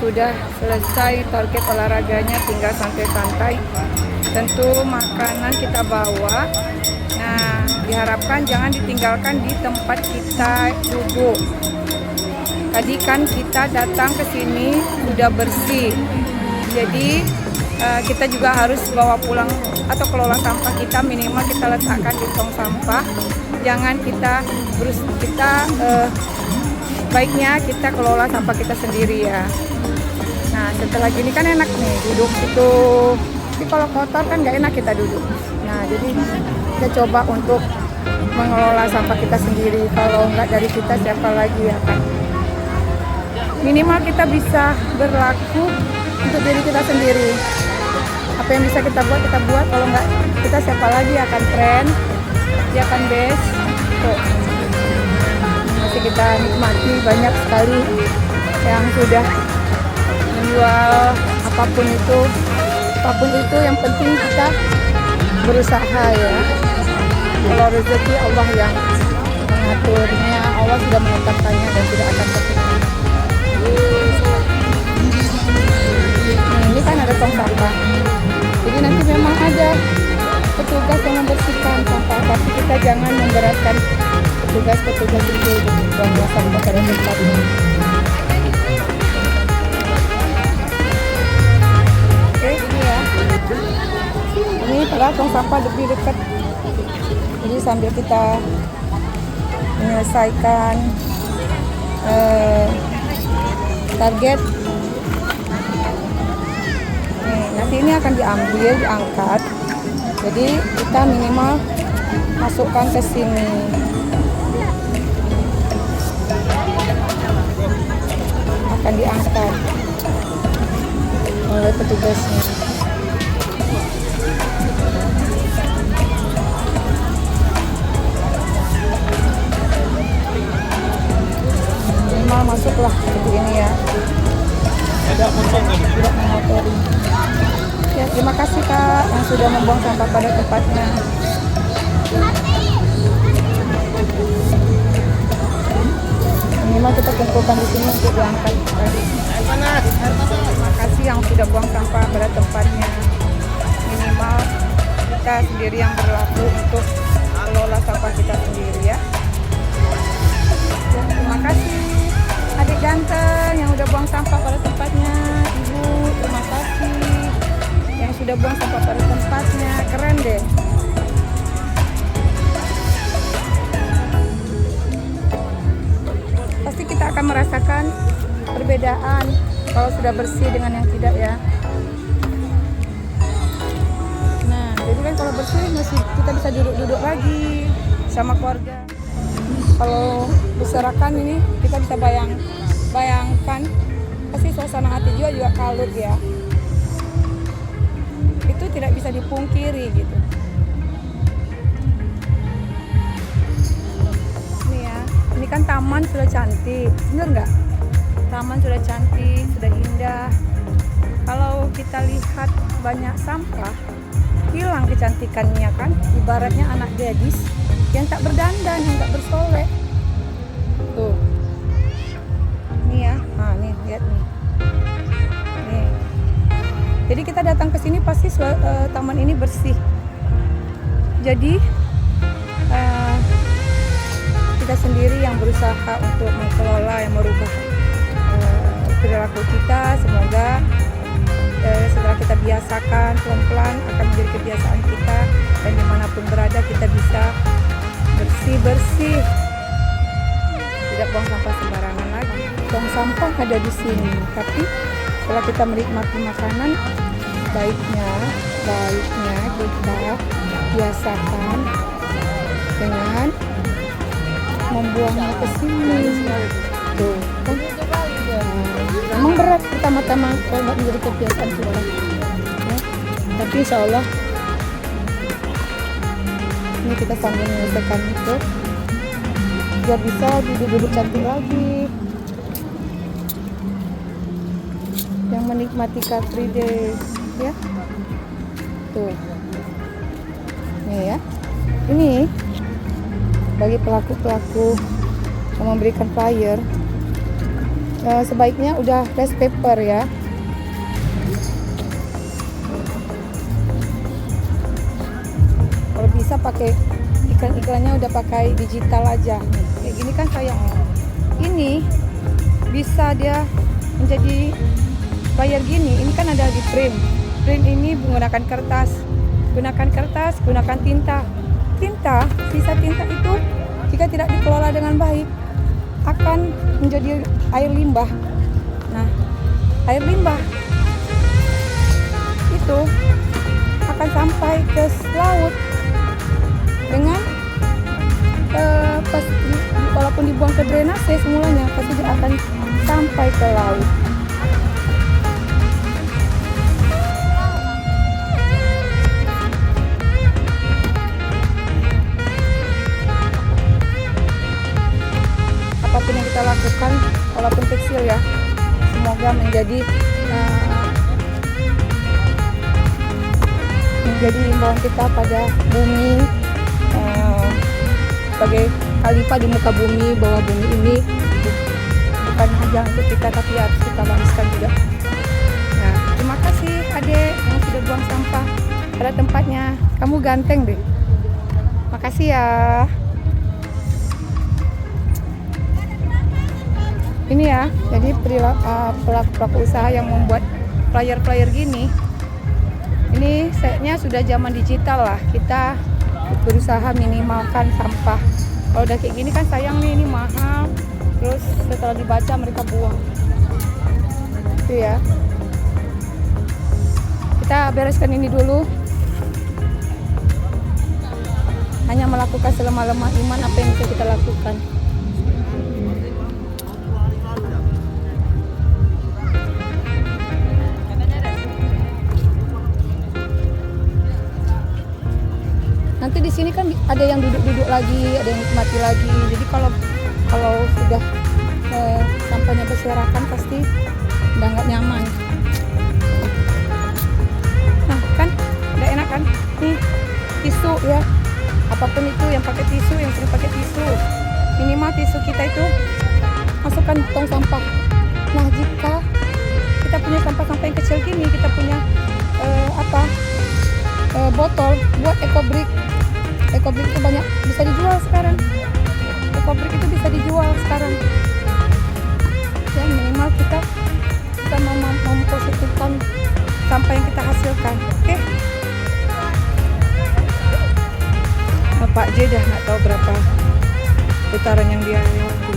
sudah selesai target olahraganya, tinggal santai-santai. Tentu makanan kita bawa. Nah, diharapkan jangan ditinggalkan di tempat kita duduk. Tadi kan kita datang ke sini sudah bersih. Jadi kita juga harus bawa pulang atau kelola sampah kita, minimal kita letakkan di tong sampah. Jangan baiknya kita kelola sampah kita sendiri ya. Nah, setelah gini kan enak nih duduk itu. Tapi kalau kotor kan nggak enak kita duduk. Nah, jadi kita coba untuk mengelola sampah kita sendiri. Kalau nggak dari kita, siapa lagi ya kan? Minimal kita bisa berlaku untuk diri kita sendiri. Apa yang bisa kita buat, kita buat. Kalau nggak, kita siapa lagi akan friend, dia akan best. Tuh. Masih kita nikmati banyak sekali yang sudah menjual apapun itu yang penting kita berusaha ya. Kalau rezeki Allah yang mengaturnya, Allah sudah menetapkannya dan tidak akan tertukar. Ini kan ada tong sampah, jadi nanti memang ada petugas yang membersihkan sampah, tapi kita jangan memberatkan petugas-petugas itu buang sampah pada tempatnya. Oke, ini ya. Ini padahal tong sampah lebih dekat. Jadi sambil kita menyelesaikan target, nanti ini akan diambil, diangkat. Jadi kita minimal masukkan ke sini. Akan diangkat oleh petugasnya. Minimal masuklah seperti ini ya. Tidak mengotori. Ya, terima kasih Kak yang sudah membuang sampah pada tempatnya. Minimal kita kumpulkan di sini untuk diangkat. Terima kasih yang sudah buang sampah pada tempatnya. Minimal kita sendiri yang berlaku untuk kelola sampah kita sendiri ya. Terima kasih adik ganteng yang udah buang sampah pada tempatnya. Ibu, terima kasih yang sudah buang sampah pada tempatnya. Keren deh. Pasti kita akan merasakan perbedaan kalau sudah bersih dengan yang tidak ya. Nah, jadi kan kalau bersih masih kita bisa duduk-duduk lagi sama keluarga. Kalau berserakan ini kita bisa bayangkan pasti suasana hati juga kalut ya. Itu tidak bisa dipungkiri gitu. Ini ya, ini kan taman sudah cantik, bener nggak? Taman sudah cantik, sudah indah. Kalau kita lihat banyak sampah, hilang kecantikannya kan. Ibaratnya anak gadis yang tak berdandan, yang tak bersolek. Tuh. Ini ya. Nah, nih lihat nih. Nih. Jadi kita datang ke sini pasti taman ini bersih. Jadi kita sendiri yang berusaha untuk mengelola, yang merubah perilaku kita. Semoga setelah kita biasakan pelan-pelan akan menjadi kebiasaan kita, dan dimanapun berada kita bisa bersih-bersih, tidak buang sampah sembarangan lagi. Buang sampah ada di sini, tapi setelah kita menikmati makanan, baiknya kita biasakan dengan membuangnya ke sini. Tuh, kan? Memang berat pertama-tama kalau nggak menjadi kebiasaan kita, ya. Tapi insya Allah ini kita sambil menyelesaikan itu biar bisa duduk-duduk cantik lagi, yang menikmati Car Free Day ya. Tuh nih ya, ini bagi pelaku-pelaku yang memberikan flyer sebaiknya udah rice paper ya. Kalau bisa pakai iklan-iklannya udah pakai digital aja. Nih, kayak gini kan sayang. Ini bisa dia menjadi bayar gini. Ini kan ada di print. Print ini menggunakan kertas. Gunakan kertas, gunakan tinta. Sisa tinta itu jika tidak dikelola dengan baik akan menjadi air limbah. Nah, air limbah itu akan sampai ke laut dengan walaupun dibuang ke drainase semulanya pasti dia akan sampai ke laut. Apapun yang kita lakukan, walaupun kecil ya, semoga menjadi imbauan kita pada bumi, sebagai khalifah di muka bumi, bahwa bumi ini bukan hanya untuk kita tapi harus kita wariskan juga. Nah, terima kasih adek yang sudah buang sampah pada tempatnya. Kamu ganteng deh. Makasih ya. Ini ya, jadi pelaku usaha yang membuat flyer-flyer gini, ini sayangnya sudah zaman digital lah. Kita berusaha minimalkan sampah. Kalau udah kayak gini kan sayang nih, ini mahal. Terus setelah dibaca mereka buang. Itu ya. Kita bereskan ini dulu. Hanya melakukan selemah-lemah iman apa yang bisa kita lakukan. Nanti di sini kan ada yang duduk-duduk lagi, ada yang nikmati lagi. Jadi kalau sudah sampahnya berserakan pasti udah nggak nyaman. Nah kan, udah enak kan? Nih tisu ya, apapun itu yang pakai tisu, yang sering pakai tisu, minimal tisu kita itu masukkan tong sampah. Nah jika kita punya sampah-sampah yang kecil gini, kita punya botol buat ekobrik. Ekobrik itu banyak bisa dijual sekarang. Ekobrik itu bisa dijual sekarang. Ya minimal kita mempositifkan sampah yang kita hasilkan. Oke. Pak J dah nggak tahu berapa putaran yang dia lewati.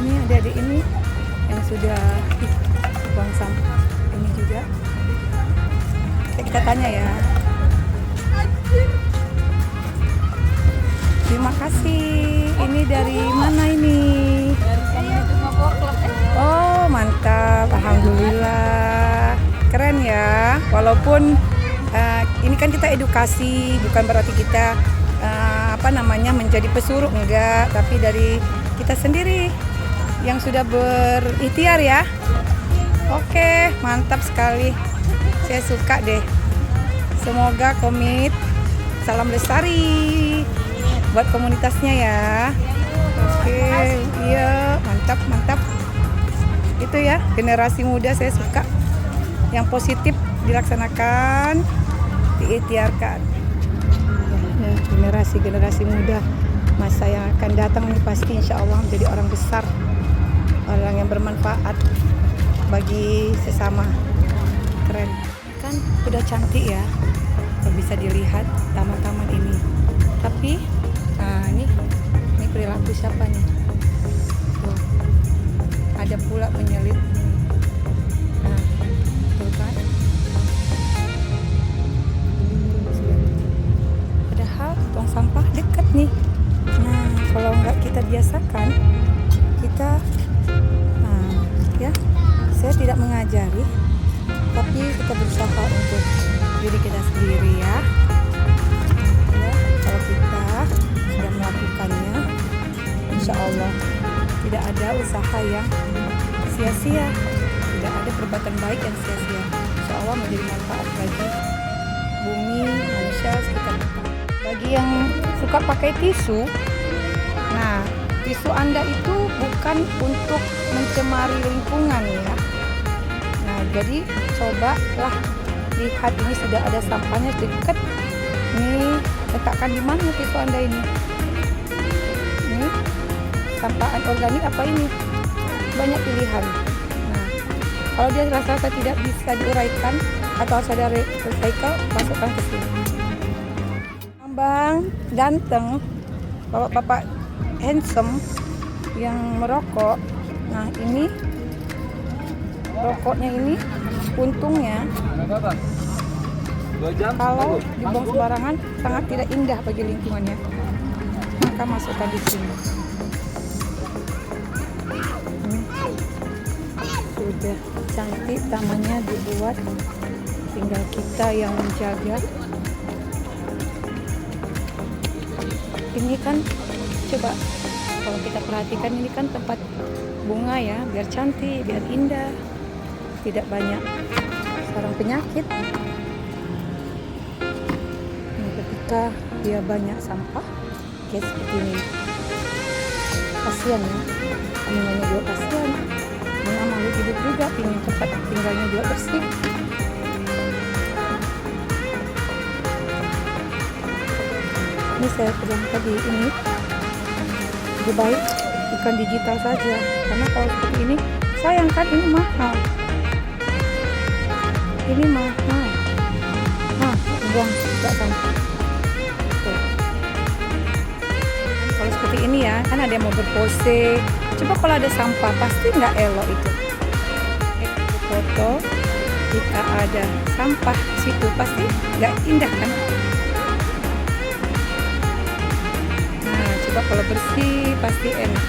Ini adik-adik ini yang sudah buang sampah ini juga. Kita tanya ya. Terima kasih. Ini dari mana ini? Oh mantap, alhamdulillah. Keren ya. Walaupun ini kan kita edukasi, bukan berarti kita menjadi pesuruh, enggak, tapi dari kita sendiri yang sudah berikhtiar ya. Oke, mantap sekali. Saya suka deh. Semoga komit. Salam lestari buat komunitasnya ya. Oke, iya, mantap. Itu ya, generasi muda saya suka. Yang positif dilaksanakan, diikhtiarkan. Generasi muda masa yang akan datang ini pasti insya Allah menjadi orang besar, orang yang bermanfaat bagi sesama. Keren kan, udah cantik ya, bisa dilihat taman-taman ini. Tapi perilaku siapa nih. Tuh, ada pula penyelit. Nah, tuh kan. Padahal tong sampah dekat nih. Nah, kalau nggak kita biasakan, kita, ya, saya tidak mengajari, tapi kita berusaha untuk diri kita sendiri ya. Kalau kita sudah melakukannya, insya Allah tidak ada usaha yang sia-sia, tidak ada perbuatan baik yang sia-sia. Insya Allah menjadi manfaat bagi bumi, manusia sekitar kita. Bagi yang suka pakai tisu, nah tisu Anda itu bukan untuk mencemari lingkungan ya. Nah jadi cobalah lihat, ini sudah ada sampahnya dekat. Nih, letakkan di mana tisu Anda ini? Ini sampah organik apa ini? Banyak pilihan. Nah, kalau dia rasa tidak bisa diuraikan atau ada recycle, masukkan ke sini. Bang ganteng, bapak handsome yang merokok. Nah ini rokoknya ini untungnya kalau dibuang sembarangan sangat tidak indah bagi lingkungannya, maka masukkan di sini. Sudah cantik tamannya dibuat, tinggal kita yang menjaga. Ini kan coba kalau kita perhatikan, ini kan tempat bunga ya, biar cantik, biar indah, tidak banyak sarang penyakit. Nah, ketika dia banyak sampah kayak seperti ini, kasihan ya, animalnya juga kasihan, mana makhluk hidup juga ingin tempat tinggalnya juga bersih. Ini saya bilang tadi, ini lebih baik ikan digital saja, karena kalau seperti ini sayang kan, ini mahal, buang juga sampah. Kalau seperti ini ya, kan ada yang mau berpose, coba kalau ada sampah pasti nggak elok itu. Foto jika ada sampah di situ pasti nggak indah kan. Nah, coba kalau bersih pasti enak.